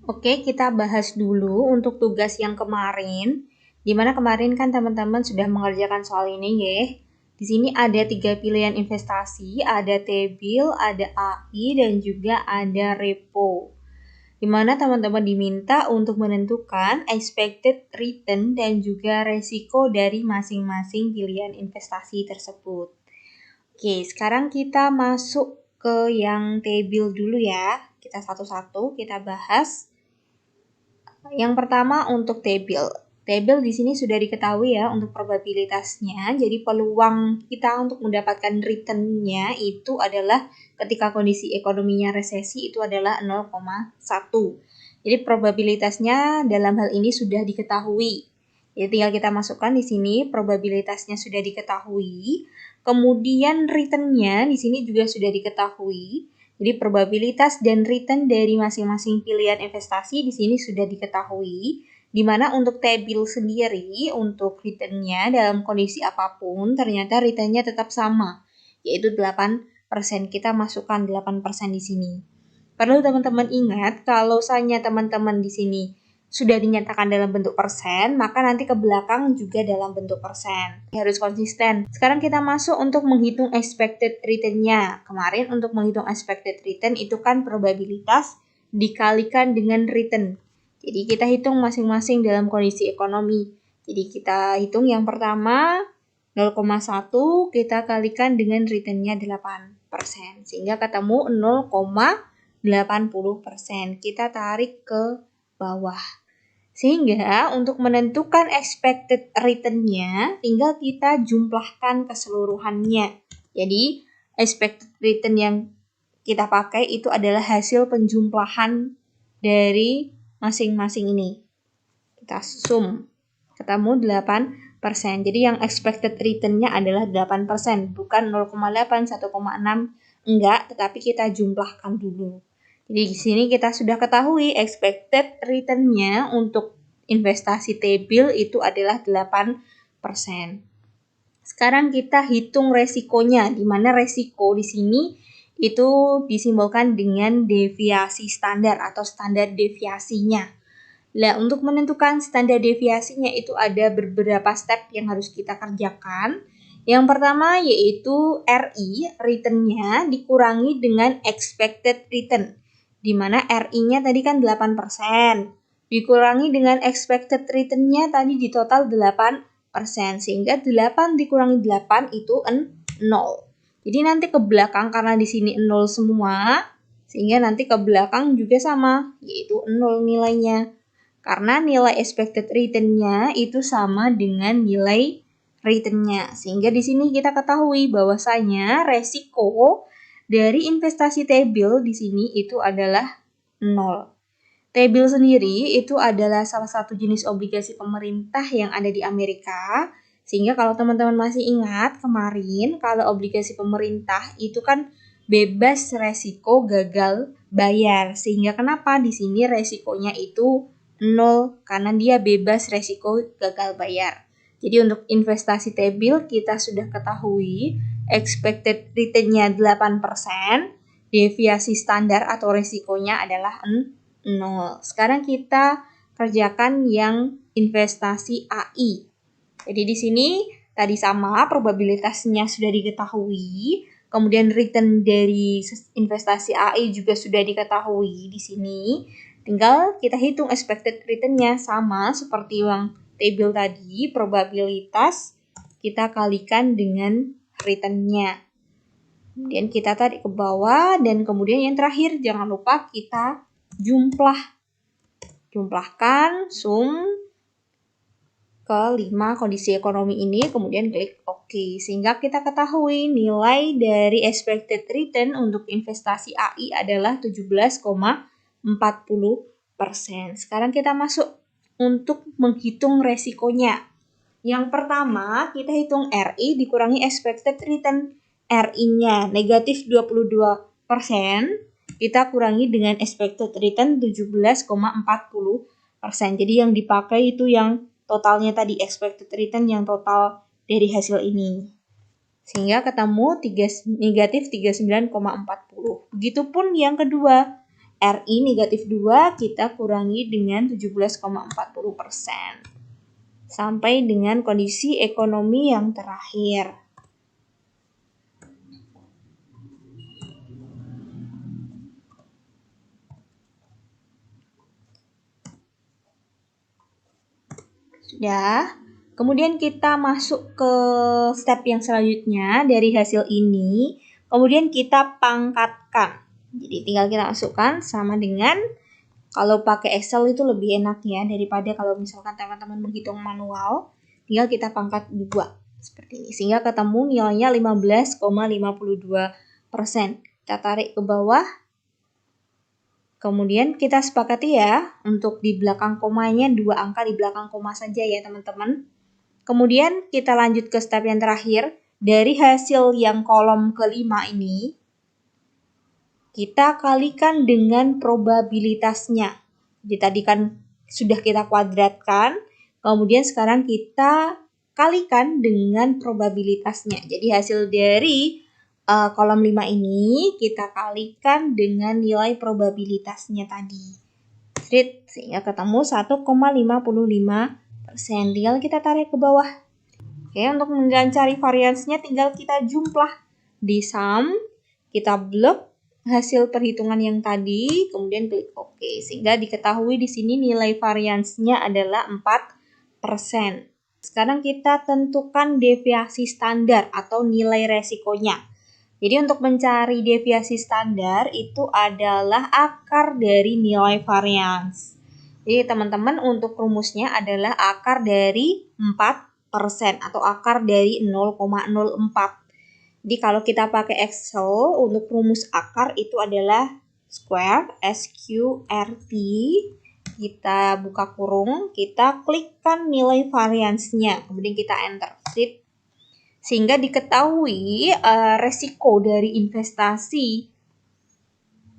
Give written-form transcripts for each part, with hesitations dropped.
Oke, kita bahas dulu untuk tugas yang kemarin. Dimana kemarin kan teman-teman sudah mengerjakan soal ini ya. Di sini ada 3 pilihan investasi, ada T-bill, ada AI, dan juga ada repo. Dimana teman-teman diminta untuk menentukan expected return dan juga resiko dari masing-masing pilihan investasi tersebut. Oke, sekarang kita masuk ke yang T-bill dulu ya. Kita satu-satu kita bahas. Yang pertama untuk T-bill. T-bill di sini sudah diketahui ya untuk probabilitasnya. Jadi peluang kita untuk mendapatkan return-nya itu adalah ketika kondisi ekonominya resesi itu adalah 0,1. Jadi probabilitasnya dalam hal ini sudah diketahui. Jadi tinggal kita masukkan di sini probabilitasnya sudah diketahui. Kemudian return-nya di sini juga sudah diketahui. Jadi probabilitas dan return dari masing-masing pilihan investasi di sini sudah diketahui, di mana untuk T-bill sendiri untuk return-nya dalam kondisi apapun ternyata return-nya tetap sama, yaitu 8%. Kita masukkan 8% di sini. Perlu teman-teman ingat kalau misalnya teman-teman di sini sudah dinyatakan dalam bentuk persen, maka nanti ke belakang juga dalam bentuk persen. Harus konsisten. Sekarang kita masuk untuk menghitung expected return-nya. Kemarin untuk menghitung expected return itu kan probabilitas dikalikan dengan return. Jadi kita hitung masing-masing dalam kondisi ekonomi. Jadi kita hitung yang pertama 0,1 kita kalikan dengan return-nya 8%. Sehingga ketemu 0,80%. Kita tarik ke bawah. Sehingga untuk menentukan expected return-nya, tinggal kita jumlahkan keseluruhannya. Jadi, expected return yang kita pakai itu adalah hasil penjumlahan dari masing-masing ini. Kita sum, ketemu 8%. Jadi yang expected return-nya adalah 8%, bukan 0,8, 1,6, enggak, tetapi kita jumlahkan dulu. Jadi di sini kita sudah ketahui expected return-nya untuk investasi T-bill itu adalah 8%. Sekarang kita hitung resikonya, di mana resiko di sini itu disimbolkan dengan deviasi standar atau standar deviasinya. Nah, untuk menentukan standar deviasinya itu ada beberapa step yang harus kita kerjakan. Yang pertama yaitu RI, return-nya dikurangi dengan expected return. Di mana RI-nya tadi kan 8%, dikurangi dengan expected return-nya tadi di total 8%, sehingga 8 dikurangi 8 itu 0. Jadi nanti ke belakang karena di sini 0 semua, sehingga nanti ke belakang juga sama, yaitu 0 nilainya. Karena nilai expected return-nya itu sama dengan nilai return-nya. Sehingga di sini kita ketahui bahwasanya resiko dari investasi T-bill di sini itu adalah 0. T-bill sendiri itu adalah salah satu jenis obligasi pemerintah yang ada di Amerika. Sehingga kalau teman-teman masih ingat kemarin, kalau obligasi pemerintah itu kan bebas resiko gagal bayar. Sehingga kenapa di sini resikonya itu 0 karena dia bebas resiko gagal bayar. Jadi untuk investasi T-bill kita sudah ketahui expected return-nya 8%, deviasi standar atau resikonya adalah 0. Sekarang kita kerjakan yang investasi AI. Jadi di sini tadi sama, probabilitasnya sudah diketahui, kemudian return dari investasi AI juga sudah diketahui di sini. Tinggal kita hitung expected return-nya sama seperti yang T-bill tadi, probabilitas kita kalikan dengan return-nya. Kemudian kita tarik ke bawah dan kemudian yang terakhir jangan lupa kita jumlahkan sum ke 5 kondisi ekonomi ini, kemudian klik OK. Sehingga kita ketahui nilai dari expected return untuk investasi AI adalah 17,40%. Sekarang kita masuk untuk menghitung resikonya. Yang pertama, kita hitung RI dikurangi expected return. RI-nya negatif 22%, kita kurangi dengan expected return 17,40%. Jadi yang dipakai itu yang totalnya tadi, expected return yang total dari hasil ini. Sehingga ketemu negatif 39,40. Begitupun yang kedua, RI negatif 2 kita kurangi dengan 17,40%. Sampai dengan kondisi ekonomi yang terakhir. Sudah. Kemudian kita masuk ke step yang selanjutnya dari hasil ini. Kemudian kita pangkatkan. Jadi tinggal kita masukkan sama dengan, kalau pakai Excel itu lebih enak ya daripada kalau misalkan teman-teman menghitung manual. Tinggal kita pangkat 2 seperti ini. Sehingga ketemu nilainya 15,52%. Kita tarik ke bawah. Kemudian kita sepakati ya, untuk di belakang komanya 2 angka di belakang koma saja ya teman-teman. Kemudian kita lanjut ke step yang terakhir. Dari hasil yang kolom kelima ini, kita kalikan dengan probabilitasnya. Jadi tadi kan sudah kita kuadratkan, kemudian sekarang kita kalikan dengan probabilitasnya. Jadi hasil dari kolom 5 ini kita kalikan dengan nilai probabilitasnya tadi. Sehingga ketemu 1,55%. Tinggal kita tarik ke bawah. Oke, untuk mencari variansnya tinggal kita jumlah di sum, kita blok hasil perhitungan yang tadi, kemudian klik OK. Sehingga diketahui di sini nilai variansnya adalah 4%. Sekarang kita tentukan deviasi standar atau nilai resikonya. Jadi untuk mencari deviasi standar itu adalah akar dari nilai varians. Jadi teman-teman untuk rumusnya adalah akar dari 4% atau akar dari 0,04. Jadi kalau kita pakai Excel untuk rumus akar itu adalah square, SQRT, kita buka kurung, kita klikkan nilai variansnya, kemudian kita enter, sehingga diketahui resiko dari investasi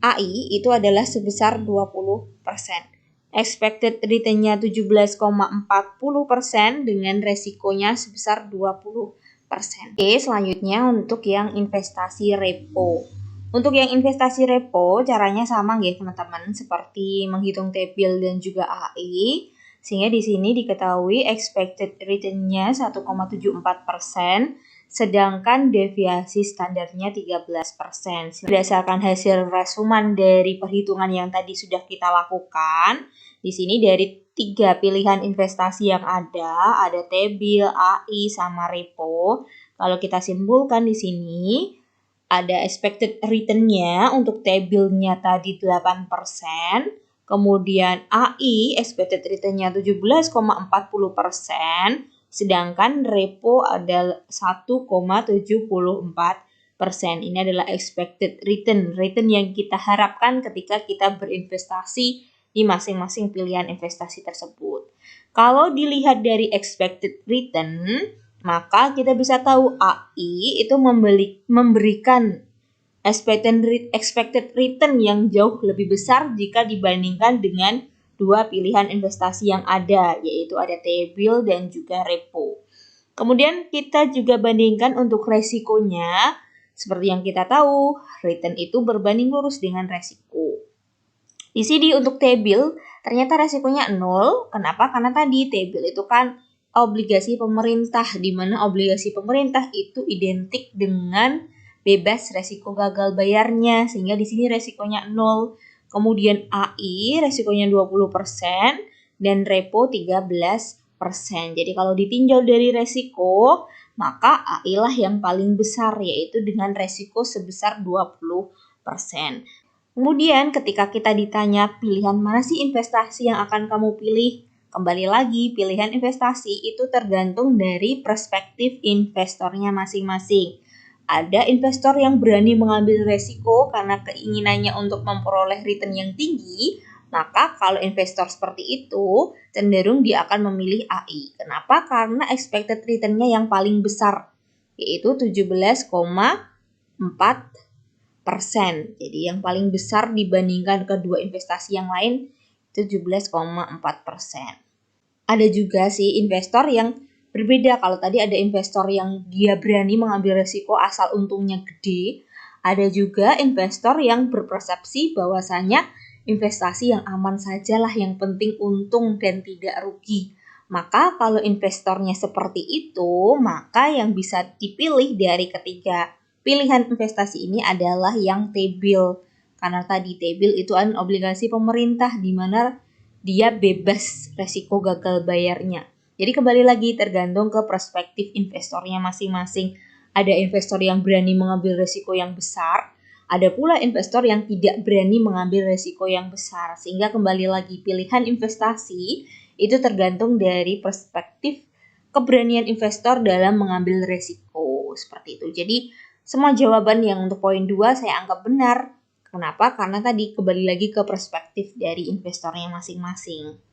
AI itu adalah sebesar 20%. Expected return-nya 17,40% dengan resikonya sebesar 20%. Oke, selanjutnya untuk yang investasi repo. Untuk yang investasi repo, caranya sama nggih teman-teman, seperti menghitung T-bill dan juga AI. Sehingga di sini diketahui expected return-nya 1,74%, sedangkan deviasi standarnya 13%. Berdasarkan hasil resuman dari perhitungan yang tadi sudah kita lakukan, di sini dari 3 pilihan investasi yang ada T-bill, AI, sama repo. Kalau kita simpulkan di sini, ada expected return-nya untuk T-bill-nya tadi 8%, kemudian AI expected return-nya 17,40%, sedangkan repo ada 1,74%. Ini adalah expected return yang kita harapkan ketika kita berinvestasi di masing-masing pilihan investasi tersebut. Kalau dilihat dari expected return, maka kita bisa tahu AI itu memberikan expected return yang jauh lebih besar jika dibandingkan dengan 2 pilihan investasi yang ada, yaitu ada T-bill dan juga repo. Kemudian kita juga bandingkan untuk resikonya. Seperti yang kita tahu, return itu berbanding lurus dengan resiko. Di sini untuk T-bill ternyata resikonya 0. Kenapa? Karena tadi T-bill itu kan obligasi pemerintah, di mana obligasi pemerintah itu identik dengan bebas resiko gagal bayarnya, sehingga di sini resikonya 0. Kemudian AI resikonya 20% dan repo 13%. Jadi kalau ditinjau dari resiko, maka AI lah yang paling besar, yaitu dengan resiko sebesar 20%. Kemudian ketika kita ditanya pilihan mana sih investasi yang akan kamu pilih, kembali lagi pilihan investasi itu tergantung dari perspektif investornya masing-masing. Ada investor yang berani mengambil resiko karena keinginannya untuk memperoleh return yang tinggi, maka kalau investor seperti itu cenderung dia akan memilih AI. Kenapa? Karena expected return-nya yang paling besar, yaitu 17,4%. Jadi yang paling besar dibandingkan kedua investasi yang lain 17,4%. Ada juga sih investor yang berbeda. Kalau tadi ada investor yang dia berani mengambil resiko asal untungnya gede, ada juga investor yang berpersepsi bahwasanya investasi yang aman sajalah, yang penting untung dan tidak rugi. Maka kalau investornya seperti itu, maka yang bisa dipilih dari ketiga pilihan investasi ini adalah yang T-bill. Karena tadi T-bill itu kan obligasi pemerintah di mana dia bebas resiko gagal bayarnya. Jadi kembali lagi tergantung ke perspektif investornya masing-masing. Ada investor yang berani mengambil resiko yang besar, ada pula investor yang tidak berani mengambil resiko yang besar. Sehingga kembali lagi pilihan investasi itu tergantung dari perspektif keberanian investor dalam mengambil resiko. Seperti itu. Jadi semua jawaban yang untuk poin 2 saya anggap benar. Kenapa? Karena tadi kembali lagi ke perspektif dari investornya masing-masing.